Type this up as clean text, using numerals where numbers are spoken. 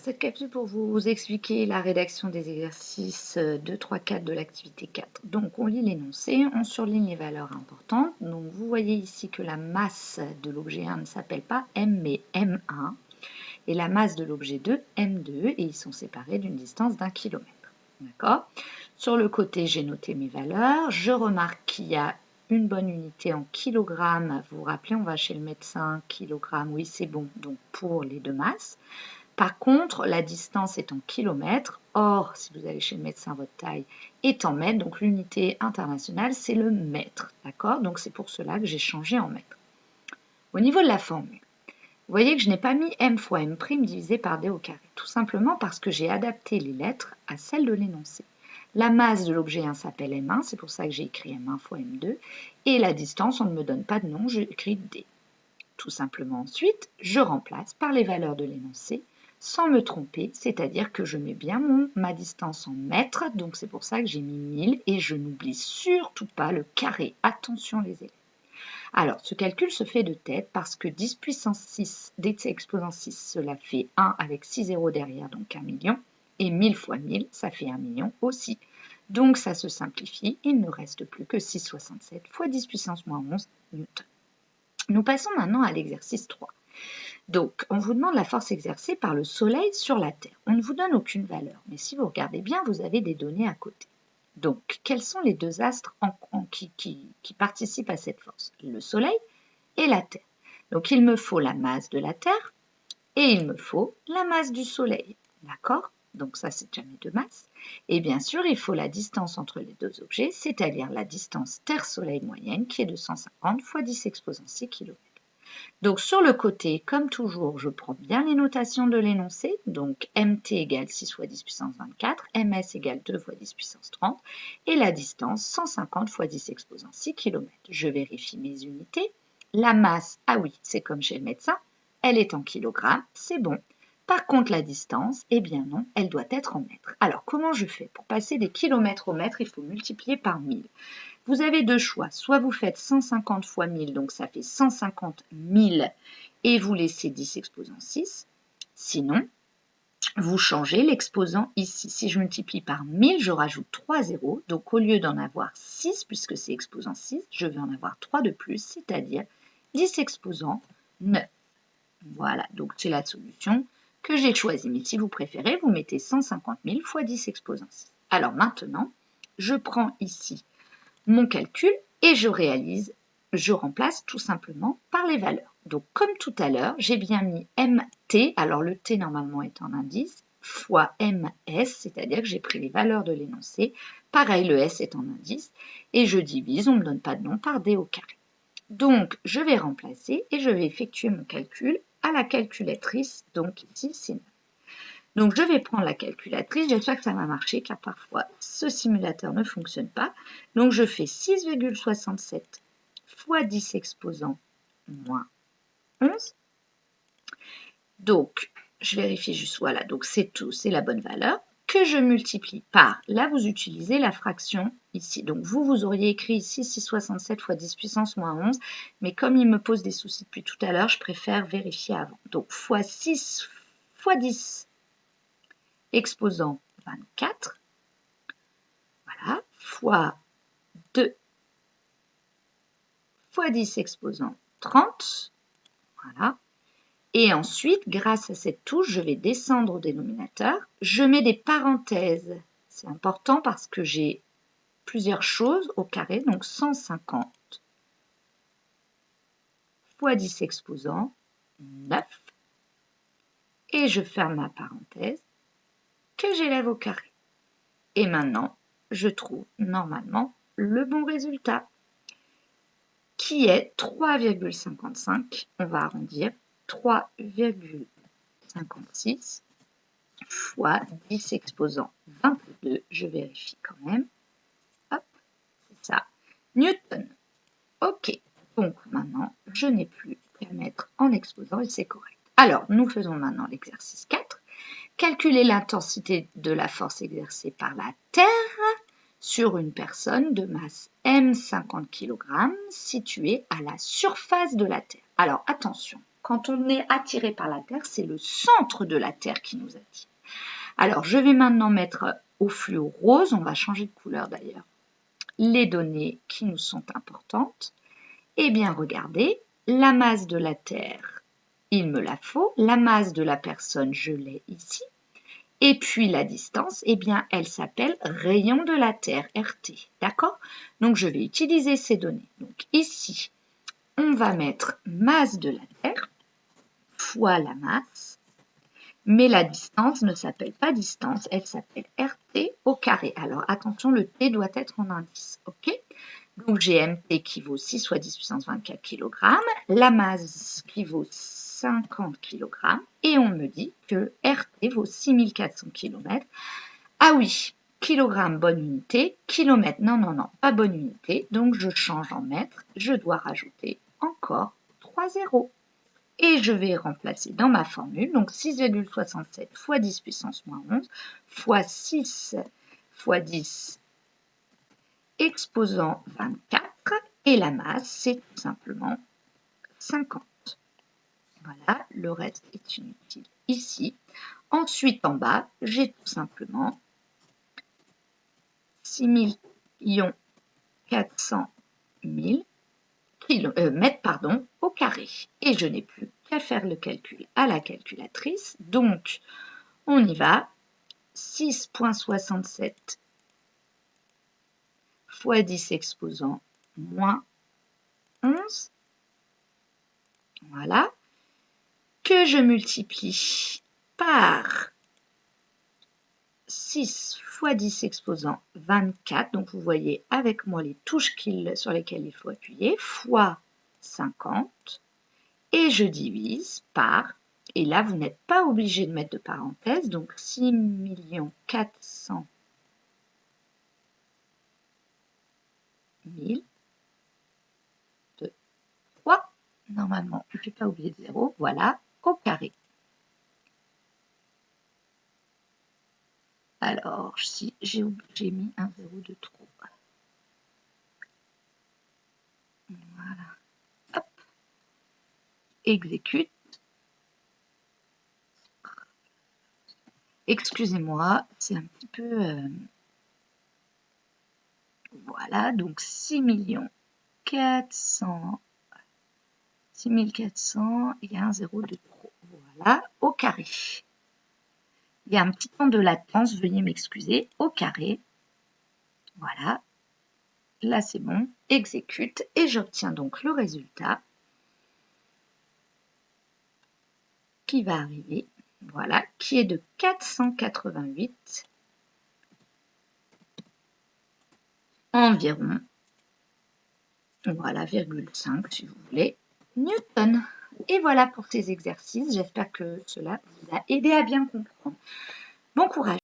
Cette capsule pour vous expliquer la rédaction des exercices 2, 3, 4 de l'activité 4. Donc on lit l'énoncé, on surligne les valeurs importantes. Donc vous voyez ici que la masse de l'objet 1 ne s'appelle pas M mais M1 et la masse de l'objet 2 M2 et ils sont séparés d'une distance d'1 km. D'accord ? Sur le côté, j'ai noté mes valeurs. Je remarque qu'il y a une bonne unité en kilogrammes. Vous vous rappelez, on va chez le médecin, kilogramme, oui c'est bon, donc pour les deux masses. Par contre, la distance est en kilomètres. Or, si vous allez chez le médecin, votre taille est en mètres. Donc, l'unité internationale, c'est le mètre. D'accord? Donc, c'est pour cela que j'ai changé en mètres. Au niveau de la formule, vous voyez que je n'ai pas mis m fois m' divisé par d au carré. Tout simplement parce que j'ai adapté les lettres à celles de l'énoncé. La masse de l'objet 1 s'appelle M1, c'est pour ça que j'ai écrit M1 fois M2. Et la distance, on ne me donne pas de nom, j'ai écrit D. Tout simplement ensuite, je remplace par les valeurs de l'énoncé sans me tromper, c'est-à-dire que je mets bien ma distance en mètres, donc c'est pour ça que j'ai mis 1000 et je n'oublie surtout pas le carré. Attention les élèves. Alors, ce calcul se fait de tête parce que 10 puissance 6 dt exposant 6, cela fait 1 avec 6 zéros derrière, donc 1 million, et 1000 fois 1000, ça fait 1 million aussi. Donc ça se simplifie, il ne reste plus que 6,67 fois 10 puissance moins 11 newton. Nous passons maintenant à l'exercice 3. Donc, on vous demande la force exercée par le Soleil sur la Terre. On ne vous donne aucune valeur, mais si vous regardez bien, vous avez des données à côté. Donc, quels sont les deux astres qui participent à cette force? Le Soleil et la Terre. Donc, il me faut la masse de la Terre et il me faut la masse du Soleil. D'accord? Donc, ça, c'est déjà mes deux masses. Et bien sûr, il faut la distance entre les deux objets, c'est-à-dire la distance Terre-Soleil moyenne, qui est de 150 fois 10 exposant 6 km. Donc sur le côté, comme toujours, je prends bien les notations de l'énoncé. Donc mt égale 6 fois 10 puissance 24, ms égale 2 fois 10 puissance 30 et la distance 150 fois 10 exposant 6 km. Je vérifie mes unités. La masse, ah oui, c'est comme chez le médecin, elle est en kilogrammes, c'est bon. Par contre, la distance, eh bien non, elle doit être en mètres. Alors, comment je fais? Pour passer des kilomètres au mètre, il faut multiplier par 1000. Vous avez deux choix, soit vous faites 150 fois 1000, donc ça fait 150 000 et vous laissez 10 exposant 6. Sinon, vous changez l'exposant ici. Si je multiplie par 1000, je rajoute 3 zéros. Donc au lieu d'en avoir 6, puisque c'est exposant 6, je vais en avoir 3 de plus, c'est-à-dire 10 exposant 9. Voilà, donc c'est la solution que j'ai choisie. Mais si vous préférez, vous mettez 150 000 fois 10 exposant 6. Alors maintenant, je prends ici mon calcul et je remplace tout simplement par les valeurs. Donc comme tout à l'heure, j'ai bien mis MT, alors le T normalement est en indice, fois MS, c'est-à-dire que j'ai pris les valeurs de l'énoncé, pareil le S est en indice, et je divise, on ne me donne pas de nom, par D au carré. Donc je vais remplacer et je vais effectuer mon calcul à la calculatrice, donc ici c'est 9. Donc, je vais prendre la calculatrice. J'espère que ça va marcher car parfois, ce simulateur ne fonctionne pas. Donc, je fais 6,67 fois 10 exposant moins 11. Donc, je vérifie juste, voilà, donc c'est tout, c'est la bonne valeur que je multiplie par, là vous utilisez la fraction ici. Donc vous auriez écrit ici 6,67 fois 10 puissance moins 11, mais comme il me pose des soucis depuis tout à l'heure, je préfère vérifier avant. Donc fois 6 fois 10 exposant 24, voilà, fois 2 fois 10 exposant 30, voilà. Et ensuite, grâce à cette touche, je vais descendre au dénominateur. Je mets des parenthèses. C'est important parce que j'ai plusieurs choses au carré, donc 150 fois 10 exposant 9. Et je ferme ma parenthèse que j'élève au carré. Et maintenant, je trouve normalement le bon résultat, qui est 3,55, on va arrondir, 3,56 fois 10 exposant 22, je vérifie quand même, hop, c'est ça, Newton. Ok, donc maintenant, je n'ai plus qu'à mettre en exposant et c'est correct. Alors, nous faisons maintenant l'exercice 4. Calculer l'intensité de la force exercée par la Terre sur une personne de masse M 50 kg située à la surface de la Terre. Alors attention, Quand on est attiré par la Terre, c'est le centre de la Terre qui nous attire. Alors, je vais maintenant mettre au fluo rose, on va changer de couleur d'ailleurs, les données qui nous sont importantes. Eh bien, regardez, la masse de la Terre, il me la faut. La masse de la personne, je l'ai ici. Et puis la distance, eh bien, elle s'appelle rayon de la Terre, RT. D'accord? Donc, je vais utiliser ces données. Donc, ici, on va mettre masse de la Terre fois la masse. Mais la distance ne s'appelle pas distance, elle s'appelle RT au carré. Alors, attention, le T doit être en indice. OK? Donc, j'ai MT qui vaut 6 fois 10 puissance 24 kg, la masse qui vaut 50 kg, et on me dit que RT vaut 6400 km. Ah oui, kilogramme, bonne unité, kilomètre, non, pas bonne unité, donc je change en mètres, je dois rajouter encore 3 zéros. Et je vais remplacer dans ma formule, donc 6,67 fois 10 puissance moins 11 fois 6 fois 10 exposant 24, et la masse, c'est tout simplement 50. Voilà, le reste est inutile ici. Ensuite, en bas, j'ai tout simplement 6 400 000 mètres au carré. Et je n'ai plus qu'à faire le calcul à la calculatrice. Donc, on y va. 6,67 fois 10 exposant moins 11. Voilà. Que je multiplie par 6 fois 10 exposant 24. Donc, vous voyez avec moi les touches sur lesquelles il faut appuyer, fois 50. Et je divise par, et là, vous n'êtes pas obligé de mettre de parenthèse, donc 6 400 000 de 3. Normalement, je ne vais pas oublier de 0, voilà, au carré. Alors, si j'ai mis un 0 de trop. Voilà. Hop. Exécute. Excusez-moi, c'est un petit peu... Voilà, donc 6 400 il y a un 0 de trop. Voilà, au carré. Il y a un petit temps de latence, veuillez m'excuser, au carré. Voilà, là c'est bon, exécute, et j'obtiens donc le résultat qui va arriver, voilà, qui est de 488 environ, voilà, 0,5 si vous voulez, newton. Et voilà pour ces exercices, j'espère que cela vous a aidé à bien comprendre. Bon courage!